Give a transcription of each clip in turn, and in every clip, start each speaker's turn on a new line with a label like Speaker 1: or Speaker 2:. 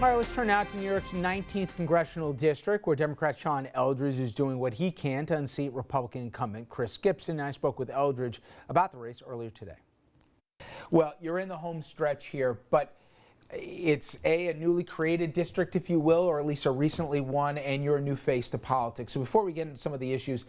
Speaker 1: All right, let's turn now to New York's 19th Congressional District, where Democrat Sean Eldridge is doing what he can to unseat Republican incumbent Chris Gibson. And I spoke with Eldridge about the race earlier today. Well, you're in the home stretch here, but it's a newly created district, if you will, or at least a recently one, and you're a new face to politics. So before we get into some of the issues,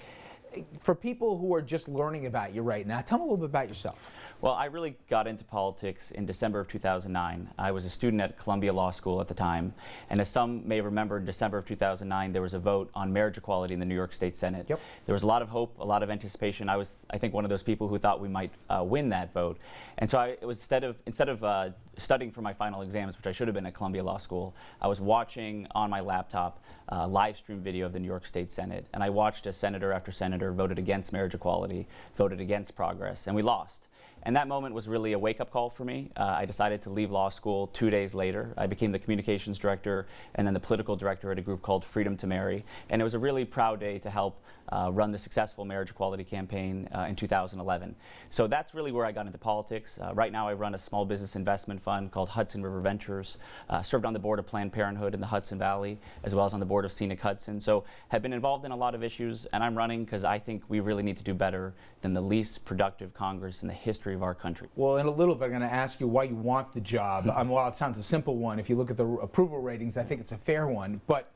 Speaker 1: for people who are just learning about you right now, tell me a little bit about yourself.
Speaker 2: Well, I really got into politics in December of 2009. I was a student at Columbia Law School at the time, and as some may remember, in December of 2009, there was a vote on marriage equality in the New York State Senate.
Speaker 1: Yep.
Speaker 2: There was a lot of hope, a lot of anticipation. I was, I think, one of those people who thought we might win that vote. And so it was instead of studying for my final exams, which I should have been at Columbia Law School, I was watching on my laptop live stream video of the New York State Senate, and I watched as senator after senator voted against marriage equality, voted against progress, and we lost. And that moment was really a wake-up call for me. I decided to leave law school 2 days later. I became the communications director and then the political director at a group called Freedom to Marry. And it was a really proud day to help run the successful marriage equality campaign in 2011. So that's really where I got into politics. Right now I run a small business investment fund called Hudson River Ventures, served on the board of Planned Parenthood in the Hudson Valley, as well as on the board of Scenic Hudson. So have been involved in a lot of issues, and I'm running because I think we really need to do better than the least productive Congress in the history of our country.
Speaker 1: Well, in a little bit, I'm going to ask you why you want the job. Well, it sounds a simple one. If you look at the approval ratings, I think it's a fair one. But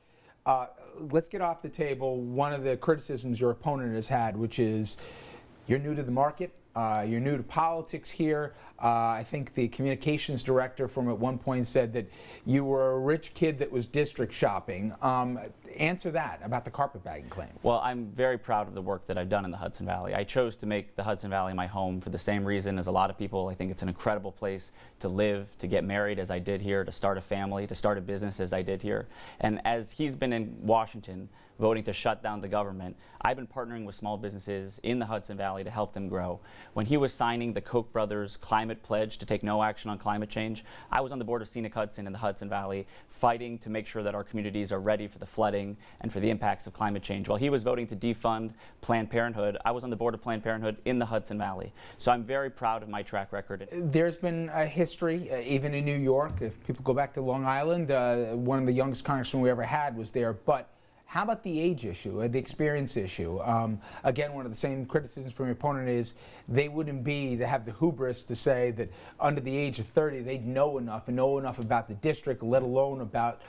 Speaker 1: let's get off the table one of the criticisms your opponent has had, which is you're new to the market. You're new to politics here. I think the communications director from at one point said that you were a rich kid that was district shopping. Answer that about the carpetbagging claim.
Speaker 2: Well, I'm very proud of the work that I've done in the Hudson Valley. I chose to make the Hudson Valley my home for the same reason as a lot of people. I think it's an incredible place to live, to get married as I did here, to start a family, to start a business as I did here. And as he's been in Washington voting to shut down the government, I've been partnering with small businesses in the Hudson Valley to help them grow. When he was signing the Koch brothers climate pledge to take no action on climate change, I was on the board of Scenic Hudson in the Hudson Valley fighting to make sure that our communities are ready for the flooding and for the impacts of climate change. While he was voting to defund Planned Parenthood, I was on the board of Planned Parenthood in the Hudson Valley. So I'm very proud of my track record.
Speaker 1: There's been a history, even in New York. If people go back to Long Island, one of the youngest congressmen we ever had was there. But how about the age issue, the experience issue? Again, one of the same criticisms from your opponent is they wouldn't have the hubris to say that under the age of 30 they'd know enough about the district, let alone about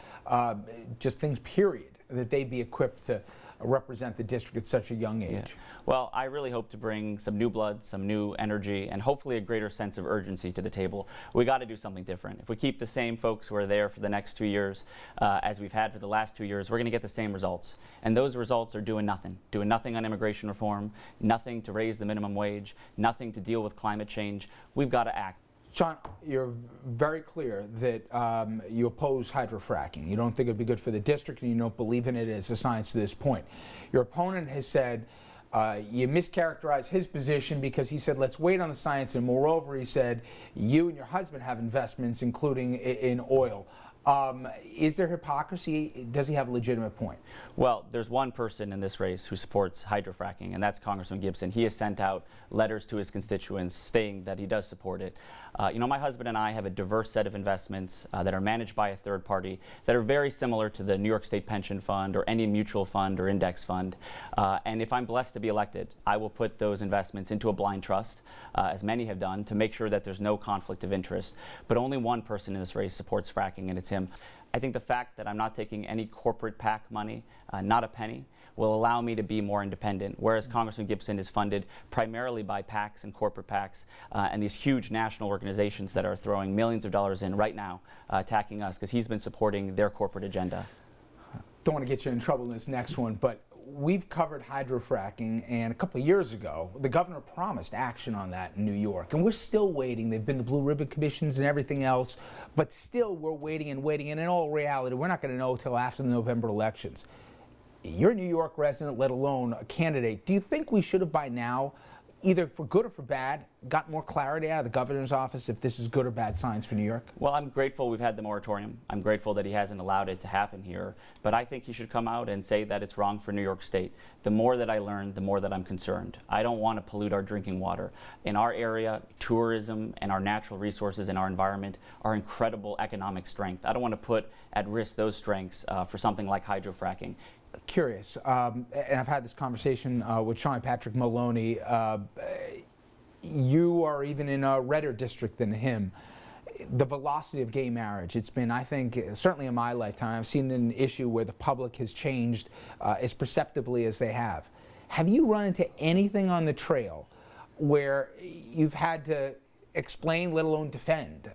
Speaker 1: just things, period, that they'd be equipped to represent the district at such a young age.
Speaker 2: Yeah. Well, I really hope to bring some new blood, some new energy, and hopefully a greater sense of urgency to the table. We got to do something different. If we keep the same folks who are there for the next 2 years as we've had for the last 2 years, we're going to get the same results. And those results are doing nothing on immigration reform, nothing to raise the minimum wage, nothing to deal with climate change. We've got to act.
Speaker 1: Sean, you're very clear that you oppose hydrofracking. You don't think it'd be good for the district, and you don't believe in it as a science to this point. Your opponent has said you mischaracterized his position because he said, let's wait on the science, and moreover, he said, you and your husband have investments, including in oil. Is there hypocrisy? Does he have a legitimate point?
Speaker 2: Well, there's one person in this race who supports hydrofracking, and that's Congressman Gibson. He has sent out letters to his constituents stating that he does support it. My husband and I have a diverse set of investments that are managed by a third party that are very similar to the New York State Pension Fund or any mutual fund or index fund. And if I'm blessed to be elected, I will put those investments into a blind trust, as many have done, to make sure that there's no conflict of interest. But only one person in this race supports fracking, and it's him. I think the fact that I'm not taking any corporate PAC money, not a penny, will allow me to be more independent, whereas Congressman Gibson is funded primarily by PACs and corporate PACs and these huge national organizations that are throwing millions of dollars in right now, attacking us because he's been supporting their corporate agenda.
Speaker 1: Don't want to get you in trouble in this next one, but we've covered hydrofracking, and a couple of years ago, the governor promised action on that in New York, and we're still waiting. They've been the Blue Ribbon Commissions and everything else, but still we're waiting, and in all reality, we're not going to know until after the November elections. You're a New York resident, let alone a candidate. Do you think we should have by now either for good or for bad, got more clarity out of the governor's office if this is good or bad signs for New York?
Speaker 2: Well, I'm grateful we've had the moratorium. I'm grateful that he hasn't allowed it to happen here. But I think he should come out and say that it's wrong for New York State. The more that I learn, the more that I'm concerned. I don't want to pollute our drinking water. In our area, tourism and our natural resources and our environment are incredible economic strength. I don't want to put at risk those strengths for something like hydrofracking.
Speaker 1: Curious, and I've had this conversation with Sean Patrick Maloney. You are even in a redder district than him. The velocity of gay marriage, it's been, I think, certainly in my lifetime, I've seen an issue where the public has changed as perceptibly as they have. Have you run into anything on the trail where you've had to explain, let alone defend,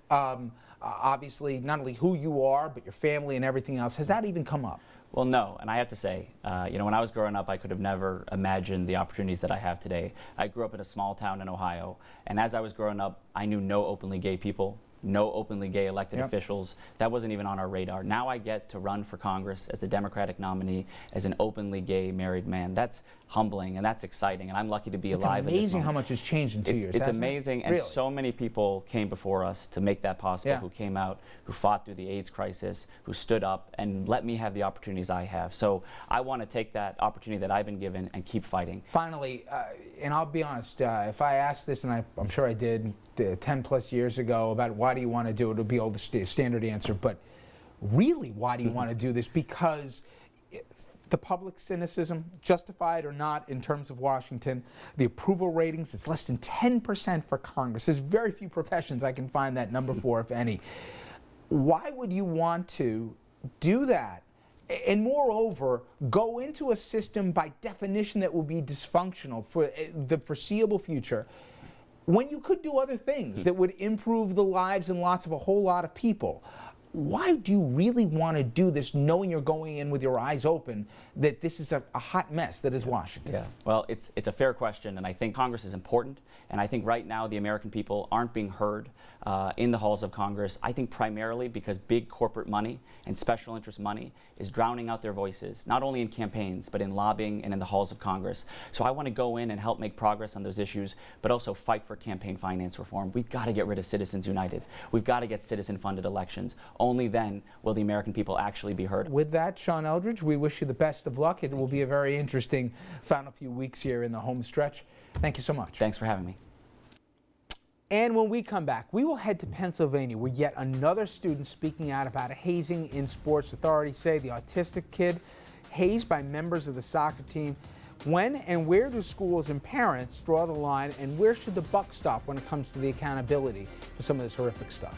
Speaker 1: obviously not only who you are, but your family and everything else? Has that even come up?
Speaker 2: Well, no, and I have to say, when I was growing up, I could have never imagined the opportunities that I have today. I grew up in a small town in Ohio, and as I was growing up, I knew no openly gay people, no openly gay elected officials. That wasn't even on our radar. Now I get to run for Congress as the Democratic nominee as an openly gay married man. That's humbling and that's exciting, and I'm lucky to be alive.
Speaker 1: It's amazing how much has changed in 2 years.
Speaker 2: It's amazing, and so many people came before us to make that possible, who came out, who fought through the AIDS crisis, who stood up and let me have the opportunities I have. So I want to take that opportunity that I've been given and keep fighting.
Speaker 1: Finally, and I'll be honest, if I asked this, and I'm sure I did 10 plus years ago, about why do you want to do it, it would be all the standard answer, but really, why do you want to do this? Because the public cynicism, justified or not in terms of Washington, the approval ratings, it's less than 10% for Congress. There's very few professions I can find that number for, if any. Why would you want to do that? And moreover, go into a system by definition that will be dysfunctional for the foreseeable future, when you could do other things that would improve the lives and lots of a whole lot of people? Why do you really want to do this, knowing you're going in with your eyes open that this is a hot mess that is Washington?
Speaker 2: Yeah, well, it's a fair question, and I think Congress is important, and I think right now the American people aren't being heard in the halls of Congress. I think primarily because big corporate money and special interest money is drowning out their voices, not only in campaigns, but in lobbying and in the halls of Congress. So I want to go in and help make progress on those issues, but also fight for campaign finance reform. We've got to get rid of Citizens United. We've got to get citizen-funded elections. Only then will the American people actually be heard.
Speaker 1: With that, Sean Eldridge, we wish you the best of luck. It will be a very interesting final few weeks here in the home stretch. Thank you so much.
Speaker 2: Thanks for having me.
Speaker 1: And when we come back, we will head to Pennsylvania, where yet another student speaking out about hazing in sports. Authorities say the autistic kid hazed by members of the soccer team. When and where do schools and parents draw the line, and where should the buck stop when it comes to the accountability for some of this horrific stuff?